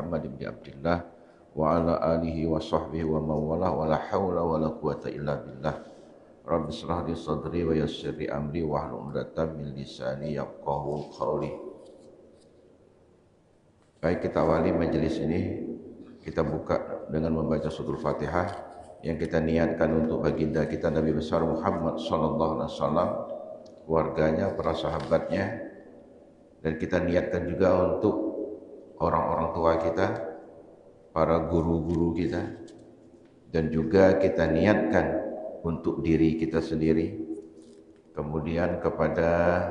Muhammad ibn Abdullah wa ala alihi wa sahbihi wa mawalah wa la hawla wa la quwata illa billah. Rabbi shrah li sadri wa yassir li amri wa hlul 'uqdatam min lisani yafqahu qawli. Baik, kita awali majelis ini, kita buka dengan membaca suratul Fatihah yang kita niatkan untuk baginda kita Nabi besar Muhammad sallallahu alaihi wasallam, keluarganya, para sahabatnya, dan kita niatkan juga untuk orang-orang tua kita, para guru-guru kita, dan juga kita niatkan untuk diri kita sendiri, kemudian kepada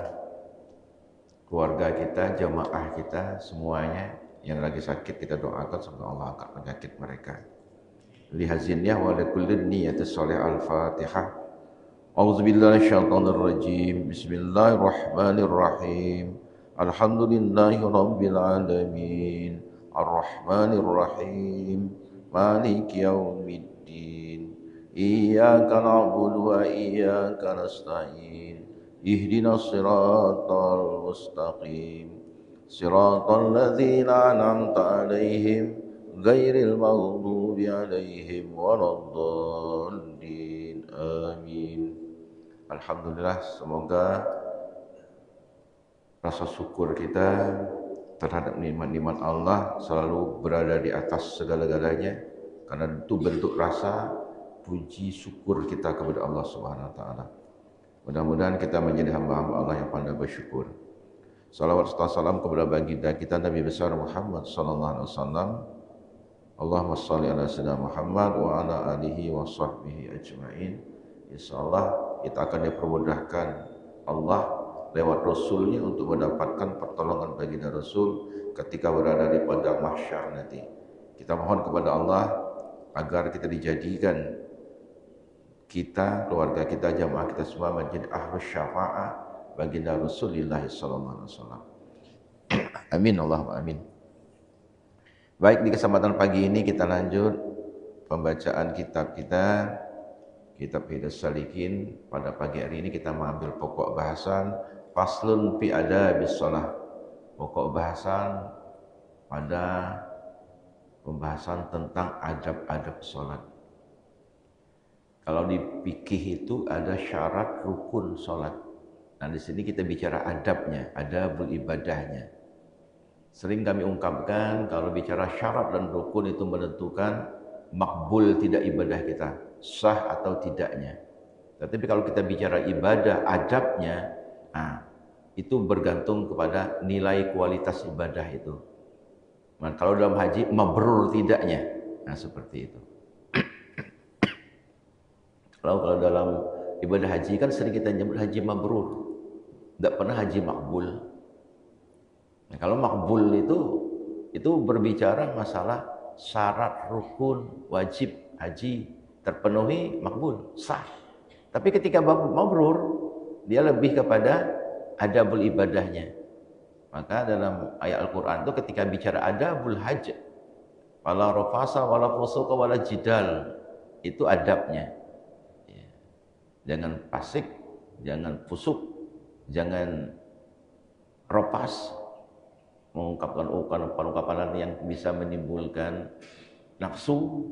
keluarga kita, jamaah kita, semuanya yang lagi sakit kita doakan semoga Allah angkat penyakit mereka. Lihazinnya wa likullin niyatis sholih al-Fatihah. A'udzubillahi minasyaitonir rajim. Bismillahirrahmanirrahim. Alhamdulillahi rabbil alamin. Ar-Rahmanir Rahim. Maliki yaumiddin. Iyyaka na'budu wa iyyaka nasta'in. Ihdinas siratal mustaqim. Siratal ladzina an'amta 'alaihim ghairil maghdubi 'alaihim waladdallin. Amin. Alhamdulillah, semoga rasa syukur kita terhadap nikmat-nikmat Allah selalu berada di atas segala-galanya, karena itu bentuk rasa puji syukur kita kepada Allah Subhanahu wa taala. Mudah-mudahan kita menjadi hamba-hamba Allah yang pandai bersyukur. Salawat serta salam kepada baginda kita Nabi besar Muhammad sallallahu alaihi wasallam. Allahumma shalli ala sayyidina Muhammad wa ala alihi wa sahbihi ajma'in. Insyaallah kita akan dipermudahkan Allah lewat Rasulnya untuk mendapatkan pertolongan baginda Rasul ketika berada di padang mahsyar nanti. Kita mohon kepada Allah agar kita dijadikan, kita, keluarga kita, jamaah kita semua menjadi ahlus syafa'ah baginda Rasulullah sallallahu alaihi wasallam. Amin Allahumma amin. Baik, di kesempatan pagi ini kita lanjut pembacaan kitab kita, kitab Hidayah Salikin. Pada pagi hari ini kita mengambil pokok bahasan Faslun fi adabis shalah. Pokok bahasan pada pembahasan tentang adab-adab salat. Kalau di fikih itu ada syarat rukun salat. Nah, di sini kita bicara adabnya, adabul ibadahnya. Sering kami ungkapkan kalau bicara syarat dan rukun itu menentukan makbul tidak ibadah kita, sah atau tidaknya. Tetapi kalau kita bicara ibadah, adabnya, nah, itu bergantung kepada nilai kualitas ibadah itu. Nah, kalau dalam haji, mabrur tidaknya. Nah, seperti itu. Kalau dalam ibadah haji kan sering kita nyebut haji mabrur. Tidak pernah haji makbul. Nah, kalau makbul itu berbicara masalah syarat rukun wajib haji terpenuhi, makbul, sah. Tapi ketika mabrur, dia lebih kepada adabul ibadahnya. Maka dalam ayat Al-Quran itu ketika bicara adabul hajj, wala rafasa wala fusuqa wala jidal, itu adabnya. Jangan fasik, jangan fusuk, jangan ropas, mengungkapkan ungkapan yang bisa menimbulkan nafsu,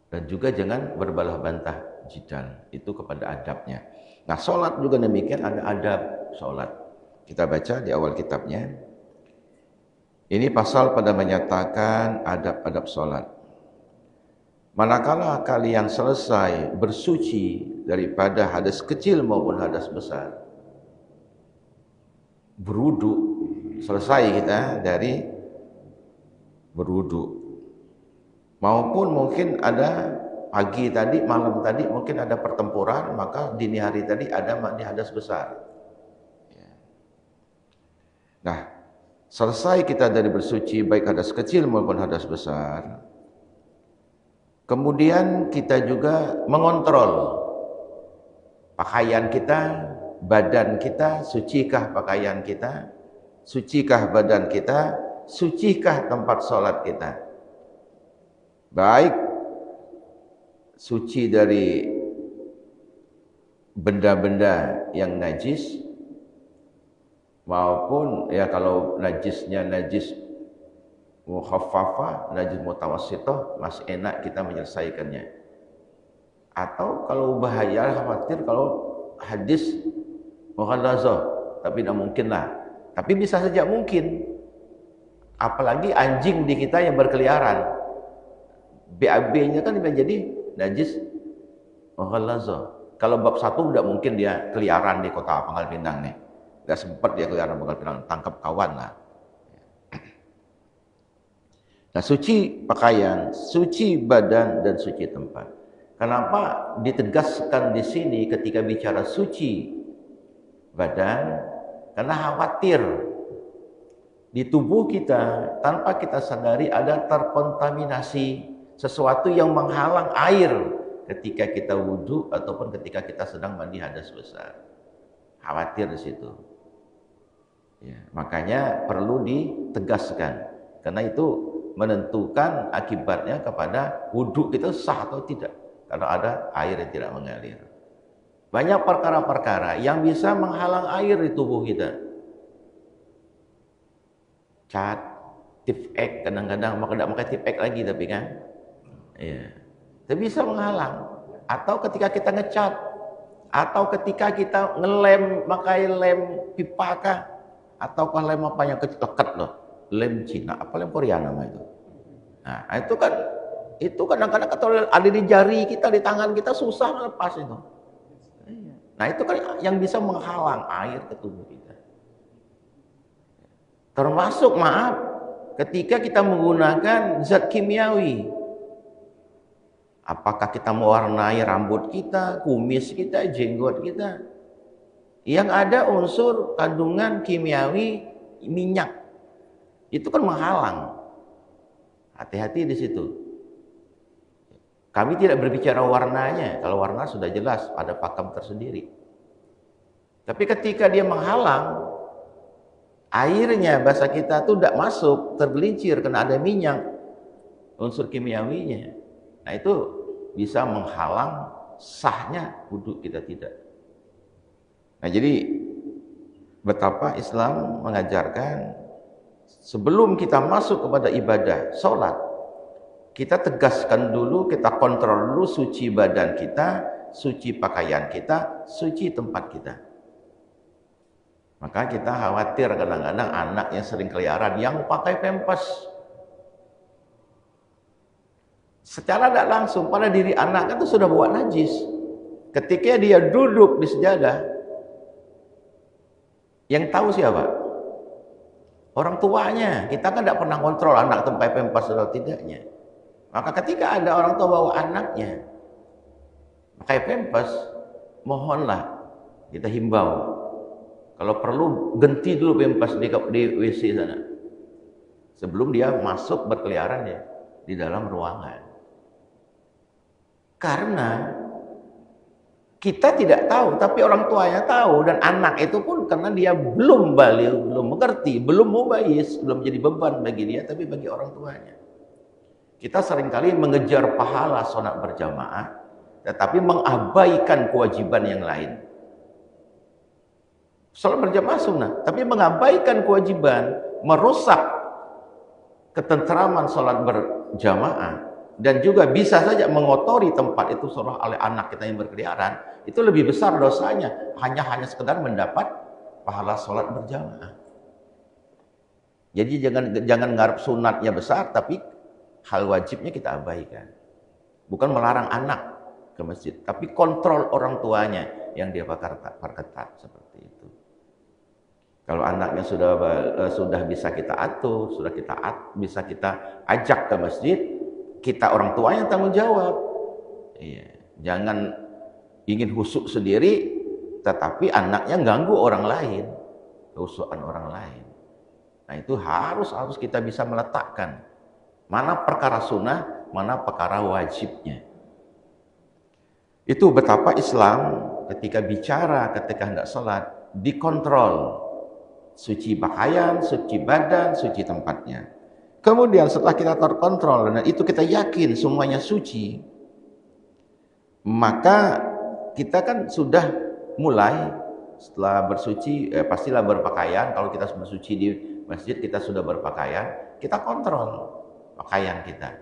dan juga jangan berbalah bantah, jidal, itu kepada adabnya. Nah, sholat juga demikian, ada adab sholat. Kita baca di awal kitabnya. Ini pasal pada menyatakan adab-adab sholat. Manakala kalian selesai bersuci daripada hadas kecil maupun hadas besar, berwudu, selesai kita dari berwudu, maupun mungkin ada pagi tadi, malam tadi mungkin ada pertempuran, maka dini hari tadi ada mandi hadas besar. Nah, selesai kita dari bersuci baik hadas kecil maupun hadas besar, kemudian kita juga mengontrol pakaian kita, badan kita, sucikah pakaian kita, sucikah badan kita, sucikah tempat sholat kita. Baik suci dari benda-benda yang najis, maupun ya kalau najisnya najis Mukhaffafah, najis mutawassithah, masih enak kita menyelesaikannya. Atau kalau bahaya, khawatir kalau hadis mughallazah, tapi tidak mungkin lah. Tapi bisa saja mungkin. Apalagi anjing di kita yang berkeliaran. BAB-nya kan menjadi najis mughallazah. Kalau bab 1 tidak mungkin dia keliaran di kota Pangkal Pinang nih. Tidak sempat dia keliaran Pangkal Pinang, tangkap kawan lah. Nah, suci pakaian, suci badan, dan suci tempat. Kenapa ditegaskan di sini ketika bicara suci badan? Karena khawatir di tubuh kita tanpa kita sadari ada terkontaminasi sesuatu yang menghalang air ketika kita wudhu ataupun ketika kita sedang mandi hadas besar. Khawatir di situ. Ya, makanya perlu ditegaskan karena itu menentukan akibatnya kepada wudhu kita sah atau tidak kalau ada air yang tidak mengalir. Banyak perkara-perkara yang bisa menghalang air di tubuh kita. Cat, tifek, kadang-kadang tidak pakai tifek lagi tapi kan, ya, itu bisa menghalang. Atau ketika kita ngecat, atau ketika kita ngelem, pakai lem pipaka, atau lem apa yang leket loh, lem Cina, apa lem Korea nama itu. Nah, itu kadang-kadang kalau ada di jari kita, di tangan kita susah melepas itu. Nah, itu kan yang bisa menghalang air ke tubuh kita. Termasuk maaf, ketika kita menggunakan zat kimiawi. Apakah kita mewarnai rambut kita, kumis kita, jenggot kita. Yang ada unsur kandungan kimiawi minyak. Itu kan menghalang. Hati-hati di situ. Kami tidak berbicara warnanya. Kalau warna sudah jelas, ada pakem tersendiri. Tapi ketika dia menghalang, airnya bahasa kita itu tidak masuk, tergelincir karena ada minyak, unsur kimiawinya. Nah, itu bisa menghalang sahnya wudhu kita tidak. Nah, jadi betapa Islam mengajarkan sebelum kita masuk kepada ibadah sholat, kita tegaskan dulu, kita kontrol dulu suci badan kita, suci pakaian kita, suci tempat kita. Maka kita khawatir kadang-kadang anak yang sering keliaran yang pakai pempes. Secara tidak langsung pada diri anak itu sudah buat najis. Ketika dia duduk di sejadah, yang tahu siapa? Orang tuanya. Kita kan tidak pernah kontrol anak itu pakai pempes atau tidaknya. Maka ketika ada orang tua bawa anaknya pakai pempes, mohonlah kita himbau. Kalau perlu ganti dulu pempes di WC sana. Sebelum dia masuk berkeliaran ya di dalam ruangan. Karena kita tidak tahu, tapi orang tuanya tahu, dan anak itu pun karena dia belum balik, belum mengerti, belum mubayyiz, belum jadi beban bagi dia, tapi bagi orang tuanya. Kita seringkali mengejar pahala sholat berjamaah, tetapi mengabaikan kewajiban yang lain. Sholat berjamaah sunnah, tapi mengabaikan kewajiban, merusak ketentraman sholat berjamaah, dan juga bisa saja mengotori tempat itu sholat oleh anak kita yang berkeliaran, itu lebih besar dosanya, hanya sekedar mendapat pahala sholat berjamaah. Jadi jangan ngarep sunatnya besar, tapi hal wajibnya kita abaikan. Bukan melarang anak ke masjid, tapi kontrol orang tuanya yang dia perketat seperti itu. Kalau anaknya sudah bisa kita atur, bisa kita ajak ke masjid, kita orang tua yang tanggung jawab. Iya, jangan ingin husuk sendiri, tetapi anaknya ganggu orang lain, kehusukan orang lain. Nah, itu harus kita bisa meletakkan mana perkara sunnah, mana perkara wajibnya. Itu betapa Islam ketika hendak sholat dikontrol. Suci pakaian, suci badan, suci tempatnya. Kemudian setelah kita terkontrol dan itu kita yakin semuanya suci, maka kita kan sudah mulai setelah bersuci, pastilah berpakaian. Kalau kita bersuci di masjid kita sudah berpakaian, kita kontrol pakaian kita.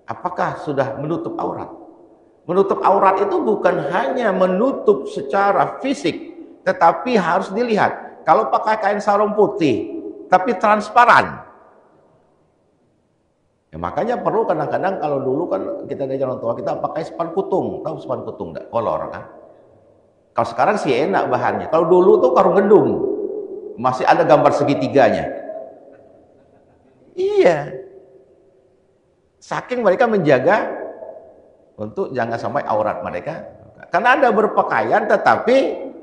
Apakah sudah menutup aurat? Menutup aurat itu bukan hanya menutup secara fisik, tetapi harus dilihat. Kalau pakai kain sarung putih, tapi transparan, ya, makanya perlu kadang-kadang kalau dulu kan kita dari orang tua kita pakai span kutung, tahu span kutung enggak? Kolor kan? Kalau sekarang sih enak bahannya. Kalau dulu tuh karung gendung, masih ada gambar segitiganya. Iya. Saking mereka menjaga untuk jangan sampai aurat mereka. Karena ada berpakaian tetapi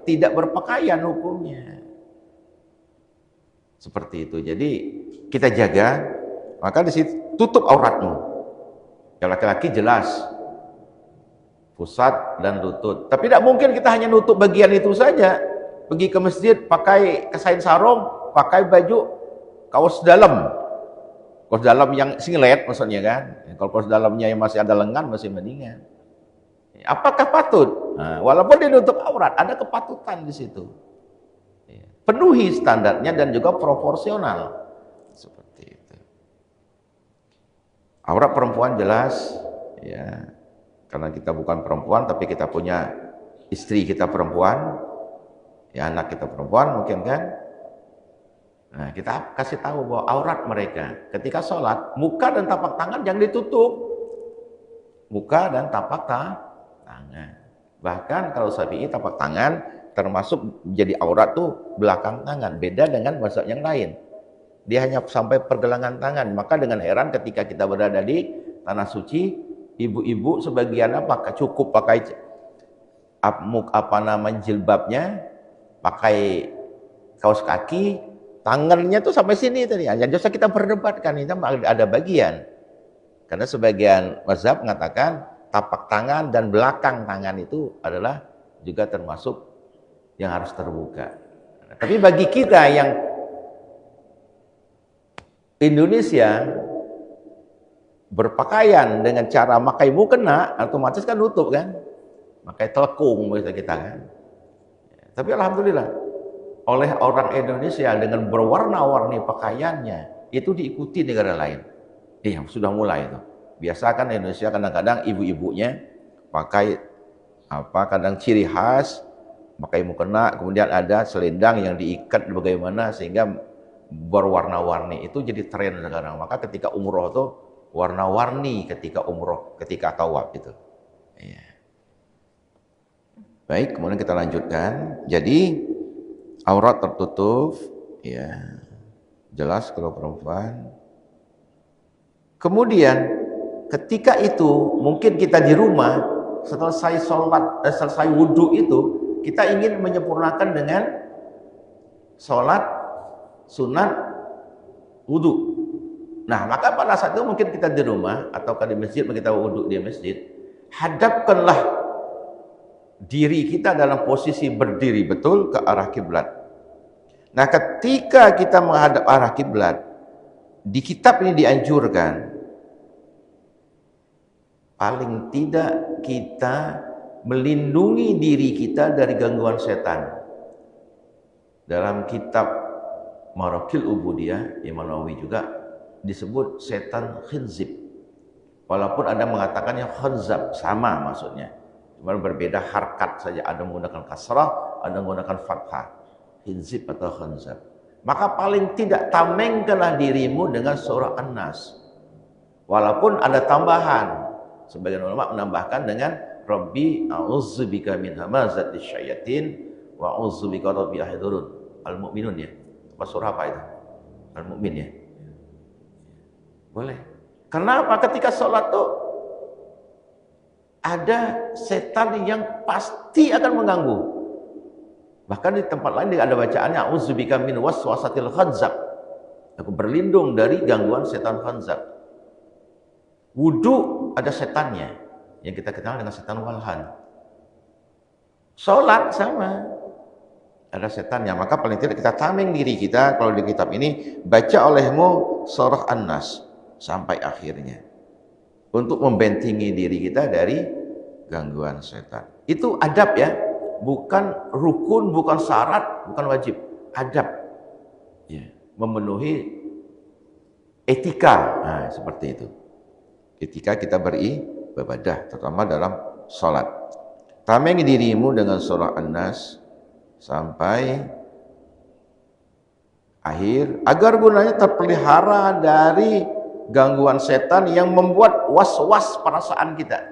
tidak berpakaian hukumnya. Seperti itu. Jadi kita jaga, maka di situ tutup auratmu. Yang laki-laki jelas pusat dan lutut. Tapi tidak mungkin kita hanya nutup bagian itu saja. Pergi ke masjid pakai kain sarung, pakai baju kaos dalam. Kaos dalam yang singlet maksudnya kan. Kalau kaos dalamnya yang masih ada lengan masih mendingan. Apakah patut? Nah, walaupun dinutup aurat, ada kepatutan di situ. Penuhi standarnya dan juga proporsional. Seperti itu. Aurat perempuan jelas, ya. Karena kita bukan perempuan, tapi kita punya istri kita perempuan, ya anak kita perempuan mungkin kan. Nah, kita kasih tahu bahwa aurat mereka ketika sholat, muka dan tapak tangan jangan ditutup. Muka dan tapak tangan. Bahkan kalau Syafi'i tapak tangan termasuk menjadi aurat tuh belakang tangan. Beda dengan mazhab yang lain. Dia hanya sampai pergelangan tangan. Maka dengan heran ketika kita berada di tanah suci, ibu-ibu sebagian cukup pakai jilbabnya, pakai kaos kaki, tangannya tuh sampai sini tadi. Yang kita perdebatkan itu ada bagian. Karena sebagian mazhab mengatakan tapak tangan dan belakang tangan itu adalah juga termasuk yang harus terbuka. Tapi bagi kita yang Indonesia berpakaian dengan cara pakai mukena, otomatis kan nutup kan, pakai telekung bisa kita kan. Tapi alhamdulillah oleh orang Indonesia dengan berwarna-warni pakaiannya itu diikuti negara lain. Sudah mulai itu. Biasa kan Indonesia kadang-kadang ibu-ibunya pakai kadang ciri khas, pakai mukena, kemudian ada selendang yang diikat bagaimana sehingga berwarna-warni. Itu jadi tren sekarang. Maka ketika umroh tuh warna-warni ketika umroh, ketika tawaf itu. Ya. Baik, kemudian kita lanjutkan. Jadi aurat tertutup, ya jelas kalau perempuan. Kemudian ketika itu mungkin kita di rumah selesai sholat, selesai wudhu itu kita ingin menyempurnakan dengan sholat sunat wudhu. Nah, maka pada saat itu mungkin kita di rumah atau di masjid, kita wudhu di masjid, hadapkanlah diri kita dalam posisi berdiri betul ke arah kiblat. Nah, ketika kita menghadap arah kiblat, di kitab ini dianjurkan paling tidak kita melindungi diri kita dari gangguan setan. Dalam kitab Marakil Ubudiyah, Imam Nawawi juga disebut setan khinzib. Walaupun ada mengatakannya khanzab, sama maksudnya. Cuma berbeda harkat saja, ada menggunakan kasrah, ada menggunakan fathah. Khinzib atau khanzab. Maka paling tidak tamengkanlah dirimu dengan surah An-Nas. Walaupun ada tambahan. Sebagian ulama menambahkan dengan Rabbi a'udzubika min hamazatis syayatin wa a'udzubika rabbi yahdurun. Al-Mu'minun ya. Apa surah apa itu? Al-Mu'min ya. Boleh. Kenapa? Ketika sholat tuh ada setan yang pasti akan mengganggu. Bahkan di tempat lain ada bacaannya a'udzubika min waswasatil khanzab. Aku berlindung dari gangguan setan khanzab. Wudu ada setannya yang kita kenal dengan setan walhan. Sholat sama ada setannya. Maka paling tidak kita tameng diri kita. Kalau di kitab ini baca olehmu surah An-Nas sampai akhirnya untuk membentengi diri kita dari gangguan setan. Itu adab ya, bukan rukun, bukan syarat, bukan wajib, adab. Ya. memenuhi etika. Nah, seperti itu. Ketika kita beribadah, terutama dalam sholat. Tameng dirimu dengan surah An-Nas sampai akhir, agar gunanya terpelihara dari gangguan setan yang membuat was-was perasaan kita.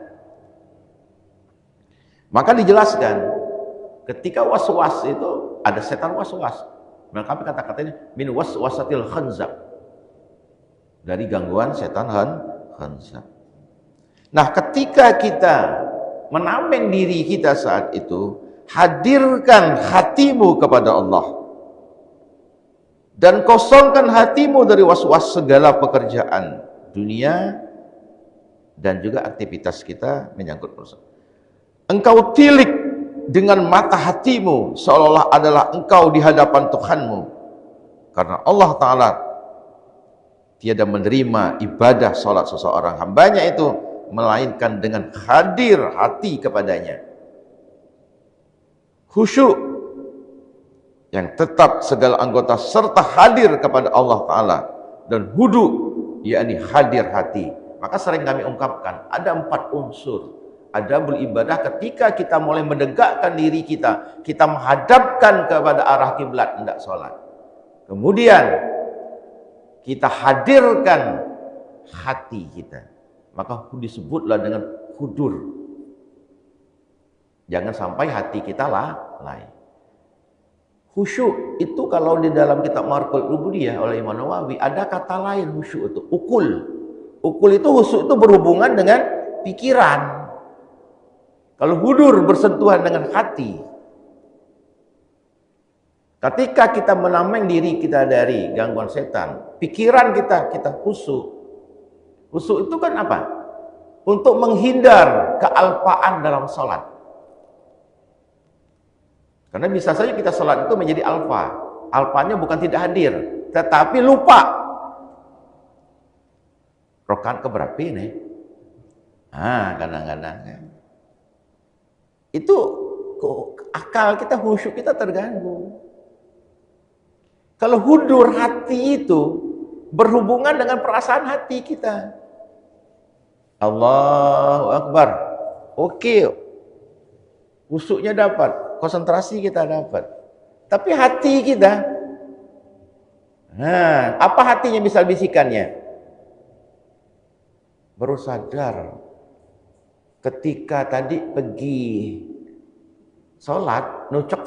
Maka dijelaskan, ketika was-was itu ada setan was-was. Maka kata-katanya min was-wasatil khanzab, dari gangguan setan khanzab. Nah, ketika kita menameng diri kita saat itu, hadirkan hatimu kepada Allah dan kosongkan hatimu dari was-was segala pekerjaan dunia dan juga aktivitas kita menyangkut urusan. Engkau tilik dengan mata hatimu seolah-olah adalah engkau di hadapan Tuhanmu, karena Allah Ta'ala tiada menerima ibadah salat seseorang hambanya itu melainkan dengan hadir hati kepadanya, khusyuk yang tetap segala anggota serta hadir kepada Allah Ta'ala, dan hudu yakni hadir hati. Maka sering kami ungkapkan ada 4 unsur. Ada beribadah ketika kita mulai mendegakkan diri kita, kita menghadapkan kepada arah kiblat hendak sholat. Kemudian kita hadirkan hati kita, maka disebutlah dengan hudur. Jangan sampai hati kita lalai. Khusyuk itu kalau di dalam kitab Marqul Ubudiyah oleh Imam Nawawi ada kata lain khusyuk itu, ukul. Ukul itu khusyuk itu berhubungan dengan pikiran. Kalau hudur bersentuhan dengan hati. Ketika kita menameng diri kita dari gangguan setan, pikiran kita khusyuk. Khusyuk itu kan apa? Untuk menghindar kealpaan dalam sholat. Karena bisa saja kita sholat itu menjadi alfa. Alfanya bukan tidak hadir, tetapi lupa. Rakaat keberapa ini? Kadang-kadang itu akal kita, khusyuk kita terganggu. Kalau hudur hati itu berhubungan dengan perasaan hati kita. Allahu Akbar. Oke. Khusyuknya dapat, konsentrasi kita dapat. Tapi hati kita, apa hatinya misal bisikannya? Baru sadar ketika tadi pergi sholat, nucok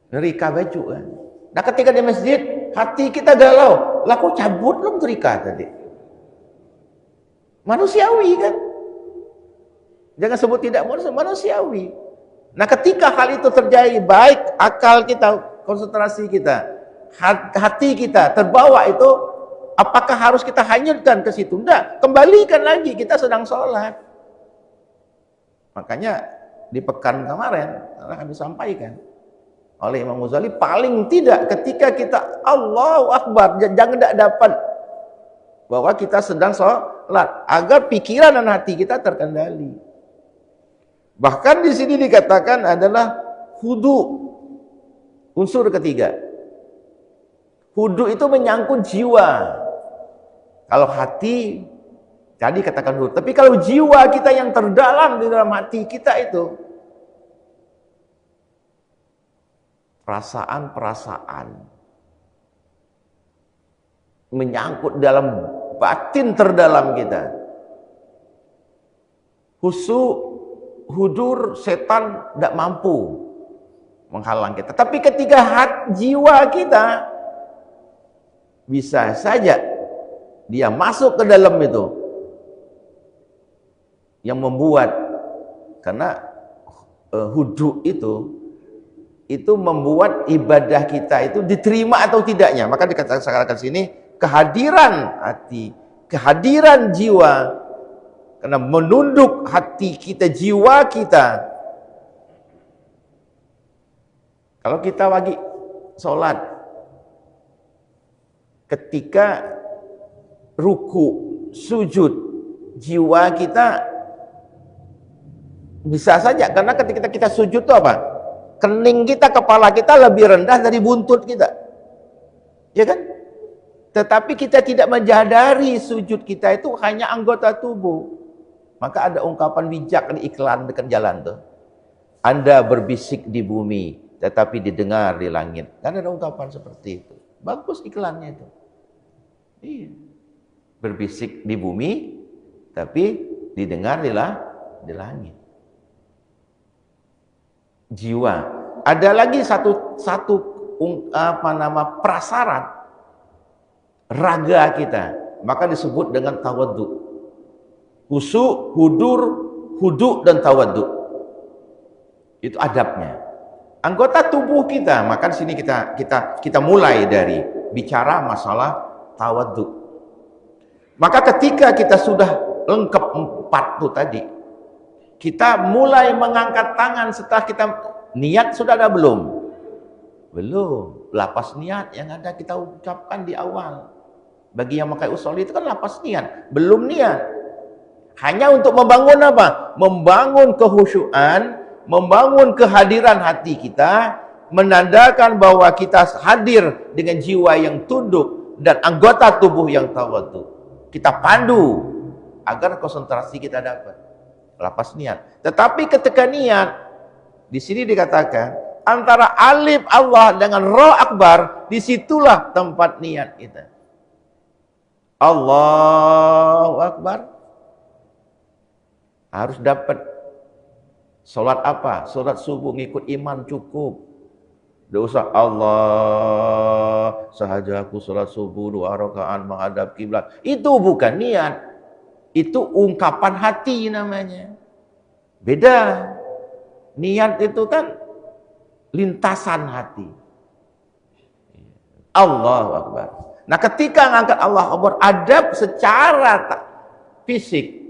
nerika baju kan. Nah ketika di masjid, hati kita galau. Lah kok cabut belum terika tadi? Manusiawi kan? Jangan sebut tidak manusiawi. Nah ketika hal itu terjadi, baik akal kita, konsentrasi kita, hati kita terbawa itu, apakah harus kita hanyutkan ke situ? Enggak, kembalikan lagi, kita sedang sholat. Makanya di pekan kemarin kami sampaikan oleh Imam Ghazali, paling tidak ketika kita Allahu Akbar, jangan tidak dapat bahwa kita sedang sholat, agar pikiran dan hati kita terkendali. Bahkan di sini dikatakan adalah hudu, unsur ketiga. Hudu itu menyangkut jiwa. Kalau hati tadi katakan hudu, tapi kalau jiwa kita yang terdalam di dalam hati kita itu, perasaan-perasaan menyangkut dalam batin terdalam kita. Hudur setan tidak mampu menghalang kita. Tapi ketika jiwa kita, bisa saja dia masuk ke dalam itu, yang membuat, karena hudu itu membuat ibadah kita itu diterima atau tidaknya. Maka dikatakan sini kehadiran hati, kehadiran jiwa, karena menunduk hati kita, jiwa kita. Kalau kita lagi sholat, ketika ruku, sujud, jiwa kita bisa saja, karena ketika kita sujud itu apa? Kening kita, kepala kita lebih rendah dari buntut kita. Ya kan? Tetapi kita tidak menjadari sujud kita itu hanya anggota tubuh. Maka ada ungkapan bijak di iklan dekat jalan tuh. Anda berbisik di bumi, tetapi didengar di langit. Kan ada ungkapan seperti itu. Bagus iklannya itu. Iya. Berbisik di bumi, tapi didengar di langit. Jiwa. Ada lagi satu prasarat raga kita, maka disebut dengan tawaddu. Khusyuk, huduk dan tawaddu. Itu adabnya. Anggota tubuh kita, maka di sini kita mulai dari bicara masalah tawaddu. Maka ketika kita sudah lengkap 4 itu tadi, kita mulai mengangkat tangan setelah kita niat sudah ada belum? Belum. Lapas niat yang ada kita ucapkan di awal. Bagi yang pakai usul itu kan lapas niat, belum niat. Hanya untuk membangun apa? Membangun kehusyuan, membangun kehadiran hati kita, menandakan bahwa kita hadir dengan jiwa yang tunduk dan anggota tubuh yang tawadhu. Kita pandu agar konsentrasi kita dapat. Lapas niat. Tetapi ketika niat, di sini dikatakan antara alif Allah dengan Ra Akbar, disitulah tempat niat kita. Allahu Akbar. Harus dapat. Solat apa? Solat subuh ngikut imam cukup. Tidak usah Allah sahaja aku solat subuh 2 rakaat menghadap kiblat. Itu bukan niat. Itu ungkapan hati namanya. Beda. Niat itu kan lintasan hati. Allahu Akbar. Nah, ketika ngangkat Allah Akbar, adab secara fisik.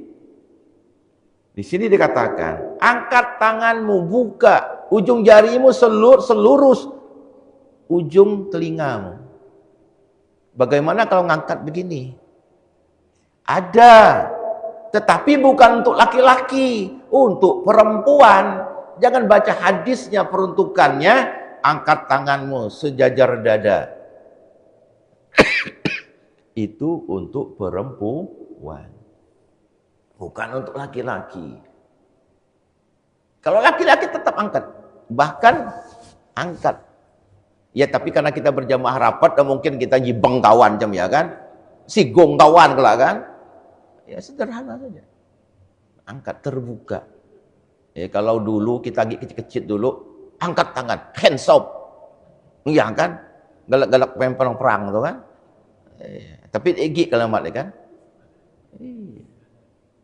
Di sini dikatakan, angkat tanganmu, buka ujung jarimu selurus ujung telingamu. Bagaimana kalau ngangkat begini? Ada, tetapi bukan untuk laki-laki, untuk perempuan. Jangan baca hadisnya peruntukannya, angkat tanganmu sejajar dada. Itu untuk perempuan. Bukan untuk laki-laki. Kalau laki-laki tetap angkat. Bahkan angkat. Ya tapi karena kita berjamaah rapat, dan mungkin kita nyibeng kawan jam ya kan. Sigong kawan kelak kan. Ya sederhana saja. Angkat terbuka. Ya kalau dulu kita lagi kecil-kecil dulu, angkat tangan, hands up. Iya kan? Galak-galak perang tuh kan. Tapi egi kalimat kan.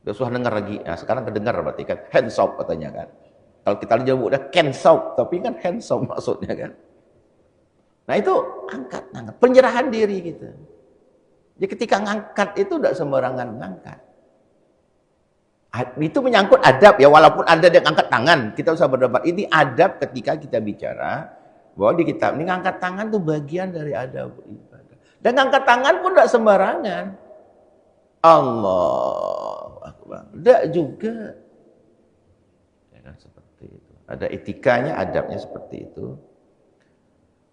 Udah susah dengar lagi. Nah, sekarang kedengar berarti kan hands up katanya kan. Kalau kita nyebut dah hands up, tapi kan hands up maksudnya kan. Nah itu angkat tangan, penyerahan diri kita. Jadi ketika ngangkat itu tidak sembarangan ngangkat. Itu menyangkut adab ya, walaupun ada yang angkat tangan, kita usah berdebat. Ini adab ketika kita bicara bahwa di kitab ini ngangkat tangan itu bagian dari adab ibadah. Dan ngangkat tangan pun tidak sembarangan. Allah Akbar. Tidak juga. Ya kan, seperti itu. Ada etikanya, adabnya seperti itu.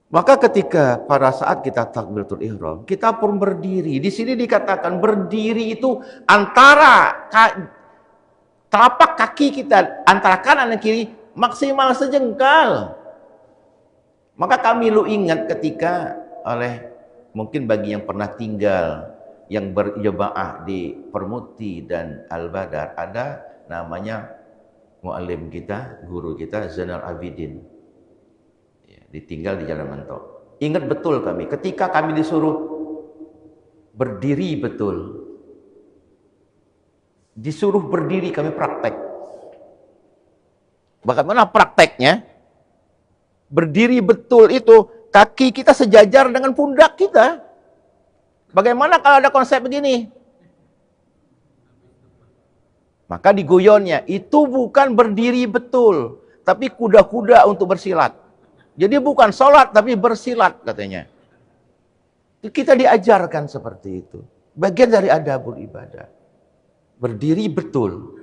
Maka ketika pada saat kita takbiratul ihram, kita pun berdiri. Di sini dikatakan berdiri itu antara telapak kaki kita, antara kanan dan kiri maksimal sejengkal. Maka kami lu ingat ketika mungkin bagi yang pernah tinggal, yang berjemaah di Permuti dan Al-Badar, ada namanya muallim kita, guru kita Zainal Abidin, ya, ditinggal di Jalan Mentok. Ingat betul kami, ketika kami disuruh berdiri betul, disuruh berdiri kami praktek. Bagaimana prakteknya? Berdiri betul itu kaki kita sejajar dengan pundak kita. Bagaimana kalau ada konsep begini? Maka diguyonnya, itu bukan berdiri betul, tapi kuda-kuda untuk bersilat. Jadi bukan sholat, tapi bersilat katanya. Kita diajarkan seperti itu. Bagian dari adabul ibadah. Berdiri betul.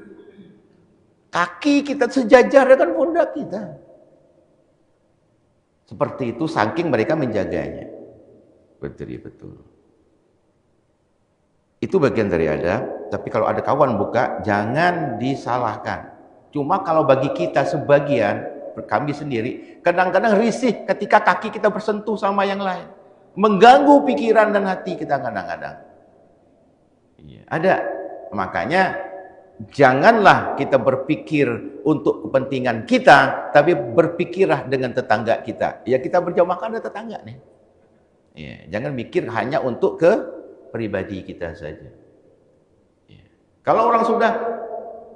Kaki kita sejajar dengan pundak kita. Seperti itu, saking mereka menjaganya. berdiri betul. Itu bagian dari adab, tapi kalau ada kawan buka, jangan disalahkan. Cuma kalau bagi kita sebagian, kami sendiri, kadang-kadang risih ketika kaki kita bersentuh sama yang lain. Mengganggu pikiran dan hati kita kadang-kadang. Iya, ada. Makanya, janganlah kita berpikir untuk kepentingan kita, tapi berpikirlah dengan tetangga kita. Ya kita berjamaah kan ada tetangga nih. Ya, jangan mikir hanya untuk ke pribadi kita saja. Ya. Kalau orang sudah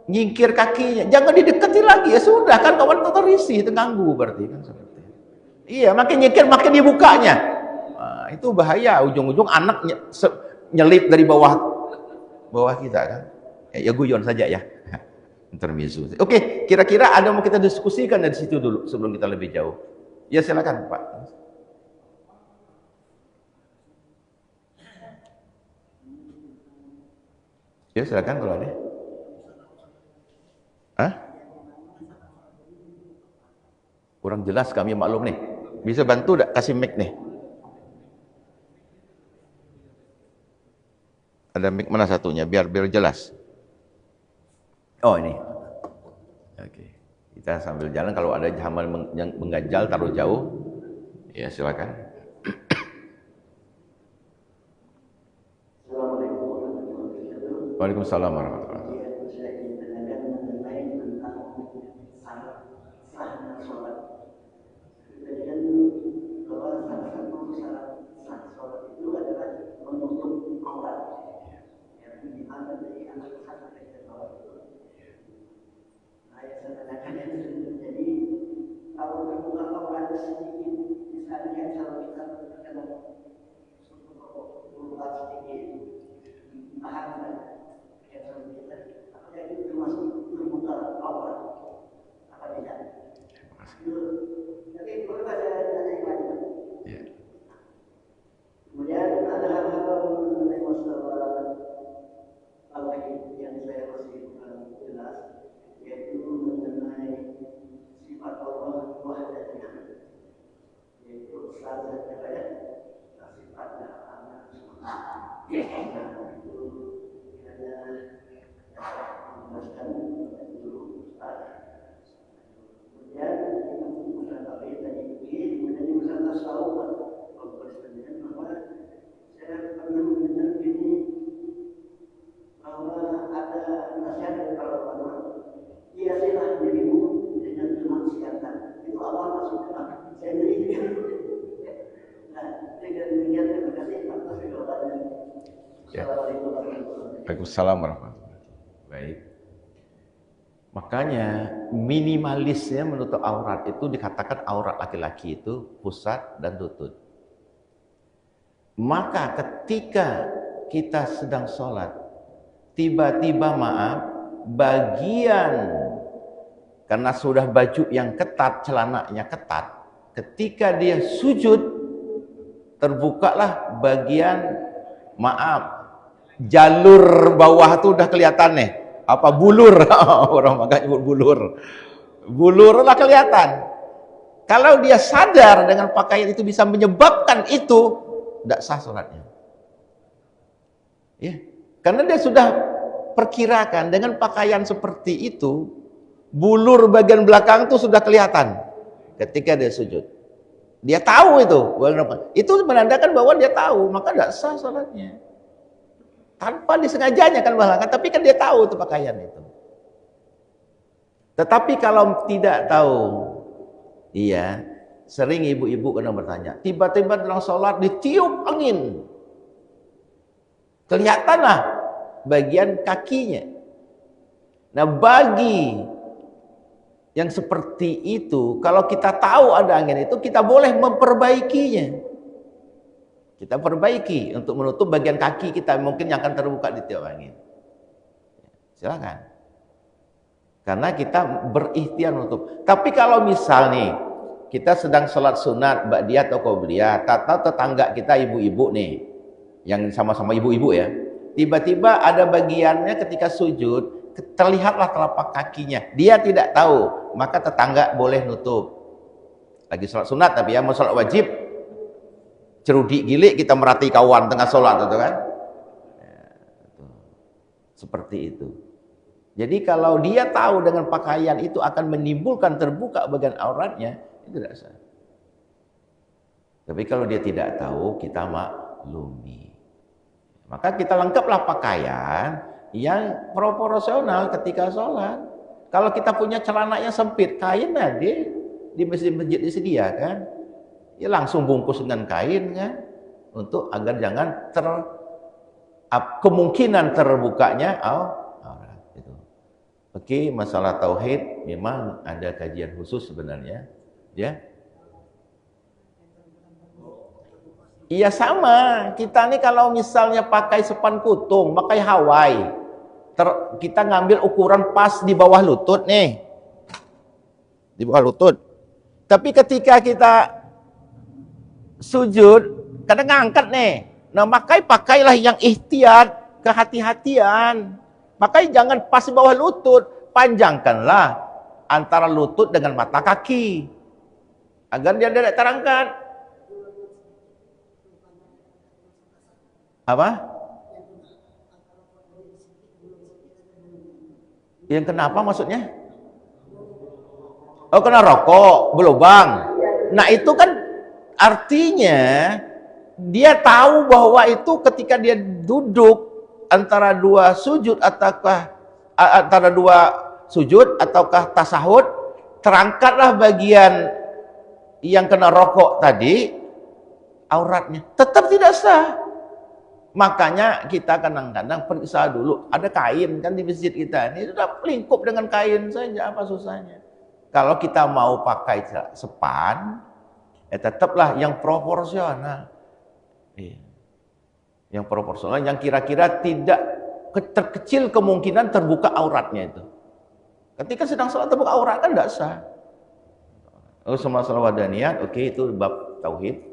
nyingkir kakinya, jangan didekati lagi. Ya sudah, kan kawan tetap risih, terganggu berarti kan seperti itu. Iya, makin nyingkir makin dibukanya. Nah, itu bahaya. Ujung-ujung anak nyelip dari bawah kita kan. Ya guyon saja ya. Intermezzo. Oke, kira-kira ada mau kita diskusikan dari situ dulu sebelum kita lebih jauh. Ya silakan Pak. Ya silakan kalau ada. Hah? Kurang jelas kami maklum nih. Bisa bantu tak kasih mic nih? Ada mic mana satunya biar jelas. Oh ini. Oke. Kita sambil jalan kalau ada hal yang mengganjal taruh jauh. Ya silakan. Waalaikumsalam warahmatullahi wabarakatuh. Kemudian ada hal-hal mengenai masalah al-wahid yang saya masih kurang jelas, yaitu mengenai sifat Allah wahdatnya, yaitu salah saya sifatnya anak semua. Itu kiranya menjelaskan dulu Ustaz. Kemudian masalah tauhid tadi, kemudian masalah tasawuf. Bahwa saya pernah mendengar ini bahwa ada nasihat dari para ulama, hiasilah dirimu dengan kemaksiatan. Itu awal masuknya. Saya berikan. Nah, dengan demikian terima kasih atas jawabannya. Assalamualaikum warahmatullahi wabarakatuh. Waalaikumsalam warahmatullahi wabarakatuh. Baik. Makanya minimalisnya menutup aurat itu dikatakan aurat laki-laki itu pusat dan lutut. Maka ketika kita sedang sholat, tiba-tiba bagian karena sudah baju yang ketat, celananya ketat, ketika dia sujud, terbukalah bagian jalur bawah itu udah kelihatan nih. Apa bulur? Orang makanya bulur lah kelihatan. Kalau dia sadar dengan pakaian itu bisa menyebabkan itu, tidak sah sholatnya. Ya, karena dia sudah perkirakan dengan pakaian seperti itu, bulur bagian belakang itu sudah kelihatan ketika dia sujud. Dia tahu itu. Itu menandakan bahwa dia tahu, maka tidak sah sholatnya. Tanpa disengajanya kan bahkan, tapi kan dia tahu itu pakaian itu. Tetapi kalau tidak tahu, iya. Sering ibu-ibu kadang bertanya, tiba-tiba dalam sholat ditiup angin. Kelihatanlah bagian kakinya. Nah bagi yang seperti itu, kalau kita tahu ada angin itu, kita boleh memperbaikinya. Kita perbaiki untuk menutup bagian kaki kita mungkin yang akan terbuka di tiup angin. Silakan. Karena kita berikhtiar menutup. Tapi kalau misal nih, kita sedang sholat sunat, ba'diyah atau qobliyah, atau tetangga kita ibu-ibu nih, yang sama-sama ibu-ibu ya, tiba-tiba ada bagiannya ketika sujud, terlihatlah telapak kakinya, dia tidak tahu, maka tetangga boleh nutup. Lagi sholat sunat tapi ya, mau sholat wajib, Cerudi gilik kita merhati kawan tengah sholat itu kan. Ya, itu. Seperti itu. Jadi kalau dia tahu dengan pakaian itu akan menimbulkan terbuka bagian auratnya, itu tidak sah. Tapi kalau dia tidak tahu, kita maklumi. Maka kita lengkaplah pakaian yang proporsional ketika sholat. Kalau kita punya celana yang sempit, kain aja di masjid-masjid disediakan. Ya langsung bungkus dengan kain kan, untuk agar jangan kemungkinan terbukanya aurat itu. Oke, masalah tauhid memang ada kajian khusus sebenarnya, ya. Iya sama, kita nih kalau misalnya pakai sepan kutung, pakai Hawaii, kita ngambil ukuran pas di bawah lutut nih, di bawah lutut. Tapi ketika kita sujud, kadang ngangkat nih. Nah, pakailah yang ihtiyat, kehati-hatian. Pakai jangan pas di bawah lutut, panjangkanlah antara lutut dengan mata kaki. Agar dia tidak terangkat. Apa? Yang kenapa maksudnya? Oh, kena rokok, berlubang. Nah, itu kan artinya dia tahu bahwa itu ketika dia duduk antara dua sujud ataukah tasahud, terangkatlah bagian yang kena rokok tadi, auratnya tetap tidak sah. Makanya kita kadang-kadang periksa dulu, ada kain kan di masjid kita ini sudah lingkup dengan kain saja, apa susahnya? Kalau kita mau pakai sepan, ya tetaplah yang proporsional. Yang proporsional, yang kira-kira tidak terkecil kemungkinan terbuka auratnya itu. Ketika sedang sholat terbuka aurat kan tidak sah. Oh, masalah wadaniyat, oke, itu bab tauhid.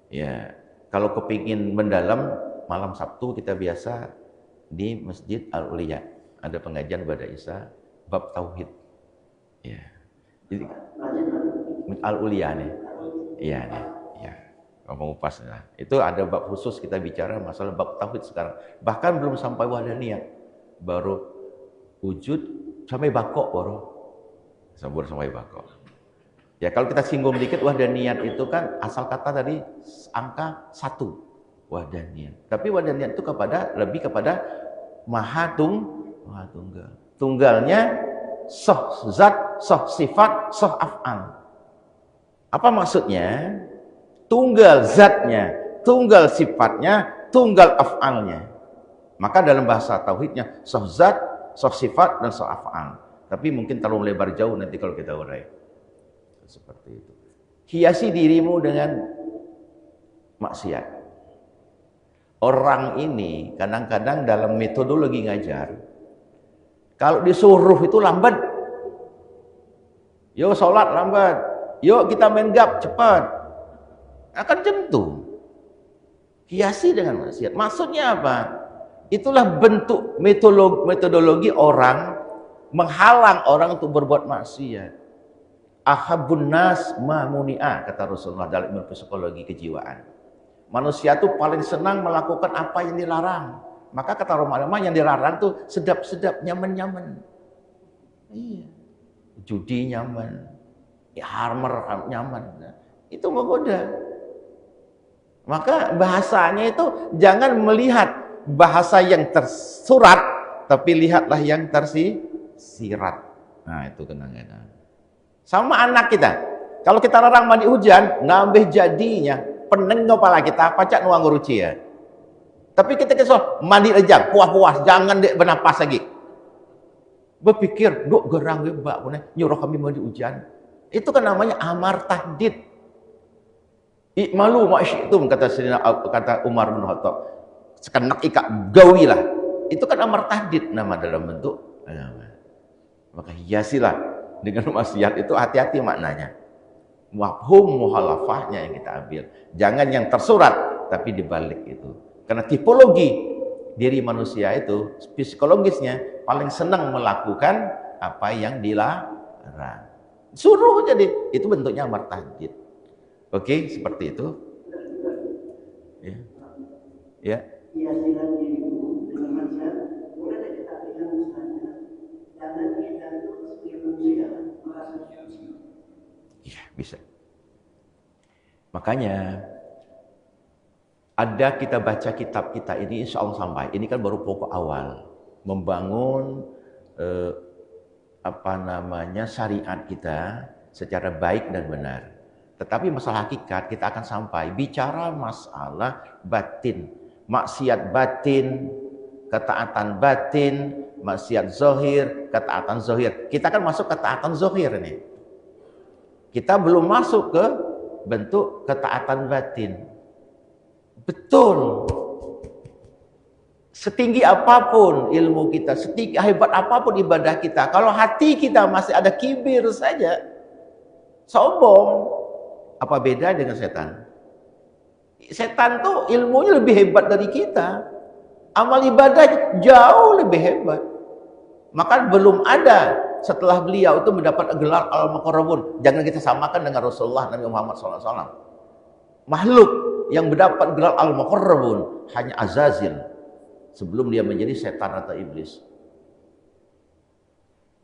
Ya, kalau kepingin mendalam, malam Sabtu kita biasa di Masjid Al-Uliya ada pengajian pada Isya bab tauhid. Ya. Jadi Al-Uliya nih. Iya nih. Ya. Ngomong pas nah. Itu ada bab khusus kita bicara masalah bab tauhid sekarang. Bahkan belum sampai wadaniyat. Baru wujud sampai bakok baru. Sampai bakok. Ya kalau kita singgung dikit wadaniyat itu kan asal kata dari angka 1. Wadaniyat. Tapi wadaniyat itu lebih kepada maha tunggal. Tunggalnya soh zat, soh sifat, soh af'al. Apa maksudnya? Tunggal zatnya, tunggal sifatnya, tunggal af'alnya. Maka dalam bahasa tauhidnya soh zat, soh sifat, dan soh af'al. Tapi mungkin terlalu lebar jauh nanti kalau kita urai. Seperti itu. Hiasi dirimu dengan maksiat. Orang ini kadang-kadang dalam metodologi ngajar, kalau disuruh itu lambat. Yuk sholat lambat. Yuk kita main gap cepat. Akan jentung. Hiasi dengan maksiat. Maksudnya apa? Itulah bentuk metodologi orang menghalang orang untuk berbuat maksiat. Ahabun nas ma muni'a, kata Rasulullah dalam ilmu psikologi kejiwaan. Manusia itu paling senang melakukan apa yang dilarang. Maka kata ulama yang dilarang tuh sedap-sedap, nyaman-nyaman. Iya. Judi nyaman. Ya, harmer nyaman. Nah, itu menggoda. Maka bahasanya itu jangan melihat bahasa yang tersurat, tapi lihatlah yang tersirat. Nah, itu kadang-kadang. Sama anak kita. Kalau kita larang mandi hujan, nambah jadinya. Peneng kepala kita, pacak nuang nguruci ya. Tapi kita kesal, mandi aja, puas-puas, jangan dek bernapas lagi. Berpikir, duk gerang mbak, nyuruh kami mandi hujan. Itu kan namanya amar tahdid. Ikmalu ma'syi'tum, kata Umar bin Khattab. Sekenak ikak gawilah. Itu kan amar tahdid nama dalam bentuk agama. Maka hiasilah dengan maksiat itu, hati-hati maknanya. Mafhum muhalafahnya yang kita ambil. Jangan yang tersurat, tapi dibalik itu. Karena tipologi diri manusia itu, psikologisnya paling senang melakukan apa yang dilarang. Suruh jadi, itu bentuknya amar tahdid. Oke, seperti itu. Ya. Ya. Hiasilah dirimu dengan manusia. Boleh kita dengan misalnya, jangan kita itu sebagai manusia merasa suci. Iya, bisa. Makanya ada kita baca kitab kita ini insya Allah sampai. Ini kan baru pokok awal membangun syariat kita secara baik dan benar. Tetapi masalah hakikat kita akan sampai bicara masalah batin, maksiat batin, ketaatan batin, maksiat zahir, ketaatan zahir. Kita kan masuk ketaatan zahir ini. Kita belum masuk ke bentuk ketaatan batin. Betul. Setinggi apapun ilmu kita, setinggi hebat apapun ibadah kita, kalau hati kita masih ada kibir saja, sombong, apa beda dengan setan? Setan tuh ilmunya lebih hebat dari kita. Amal ibadah jauh lebih hebat. Maka belum ada setelah beliau itu mendapat gelar al-muqarrabun. Jangan kita samakan dengan Rasulullah Nabi Muhammad SAW. Makhluk yang mendapat gelar al-muqarrabun hanya Azazil sebelum dia menjadi setan atau iblis.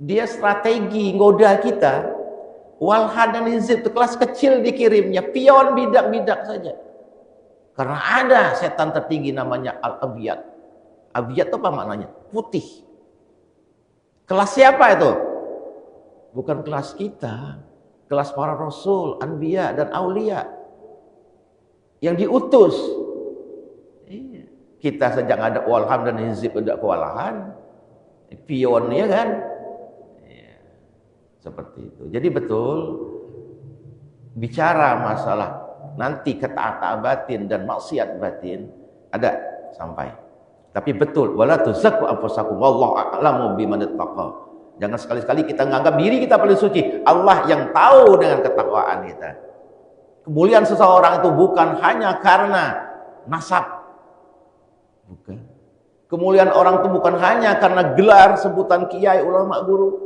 Dia strategi ngoda kita. Walhan dan Hizib itu kelas kecil dikirimnya, pion bidak-bidak saja. Karena ada setan tertinggi namanya Al-Abiyad. Abiyad itu apa maknanya? Putih. Kelas siapa itu? Bukan kelas kita. Kelas para rasul, anbiya dan aulia. Yang diutus. Kita sejak ada Walham dan Hizib tidak kewalahan. Pionnya kan. Seperti itu. Jadi betul bicara masalah nanti ketaatan batin dan maksiat batin ada sampai. Tapi betul wala tuzakku anfusakum wallahu a'lamu biman ittaqa. Jangan sekali-kali kita menganggap diri kita paling suci. Allah yang tahu dengan ketakwaan kita. Kemuliaan seseorang itu bukan hanya karena nasab. Bukan. Kemuliaan orang itu bukan hanya karena gelar sebutan kiai, ulama, guru.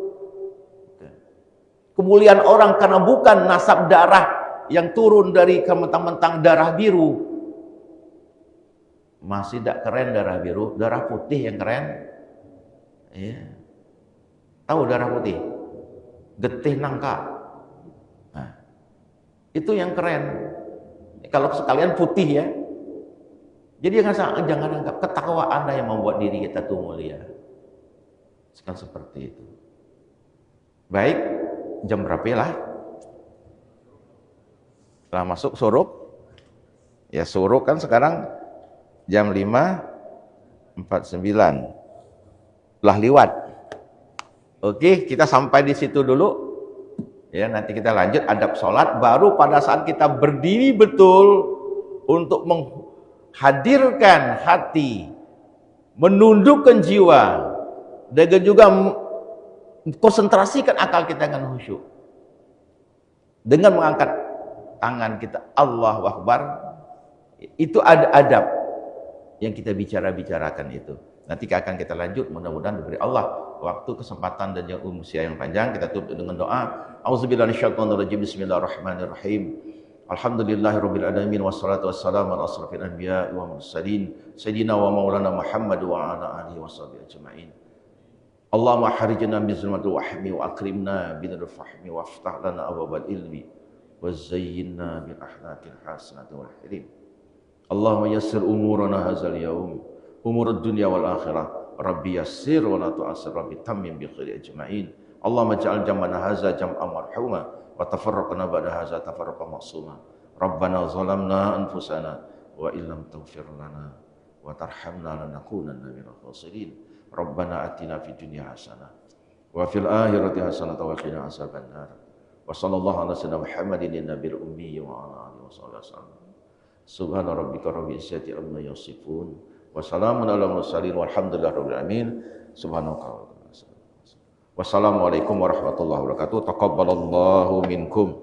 Kemuliaan orang karena bukan nasab darah yang turun dari mentang-mentang darah biru. Masih tidak keren darah biru, darah putih yang keren. Iya. Tahu darah putih? Getih nangka. Nah, itu yang keren. Kalau sekalian putih ya. Jadi jangan anggap ketakwaan yang membuat diri kita tuh mulia. Sekarang seperti itu. Baik, jam berapa lah? Setelah masuk suruk. Ya suruk kan sekarang jam 5.49. Telah lewat. Oke, kita sampai di situ dulu. Ya, nanti kita lanjut adab sholat. Baru pada saat kita berdiri betul untuk menghadirkan hati, menundukkan jiwa, dan juga konsentrasikan akal kita dengan khusyuk. Dengan mengangkat tangan kita Allahu Akbar, itu ada adab yang kita bicarakan itu. Nanti akan kita lanjut, mudah-mudahan diberi Allah waktu, kesempatan dan usia yang panjang. Kita tutup dengan doa. Auzubillahi minasyaitonirrajim. Bismillahirrahmanirrahim. Alhamdulillahirabbil alamin wassalatu wassalamu ala asrofil anbiya'i wa mursalin sayyidina wa maulana Muhammad wa ala alihi washabihi ajma'in. Allahumma harijna min zulmatil wahmi wa akrimna binuril fahmi waftah lana abwabal ilmi wa zayyinna bil akhlaqil hasanati wal hilim. Allahumma yassir umurana hadzal yaum, umurud dunya wal akhirah. Rabbi yassir wa la tu'assir, Rabbi tammim bi khairi ajma'in. Allahumma ja'al jam'ana hadza jam'an marhuma wa tafarraqna ba'da hadza tafarraqan ma'suma. Rabbana zalamna anfusana wa illam taghfir lana wa tarhamna lanakunanna minal khasirin. Rabbana atina fid dunya hasanah wa fil akhirati hasanah wa qina azabannar. Wa sallallahu ala sayyidina Muhammadin nabiyil ummi wa ala alihi wasallam. Subhana rabbika rabbil izzati amma yasifun wa salamun ala mursalin walhamdulillahi rabbil alamin. Subhanallah. Wassalamualaikum warahmatullahi wabarakatuh. Taqabbalallahu minkum.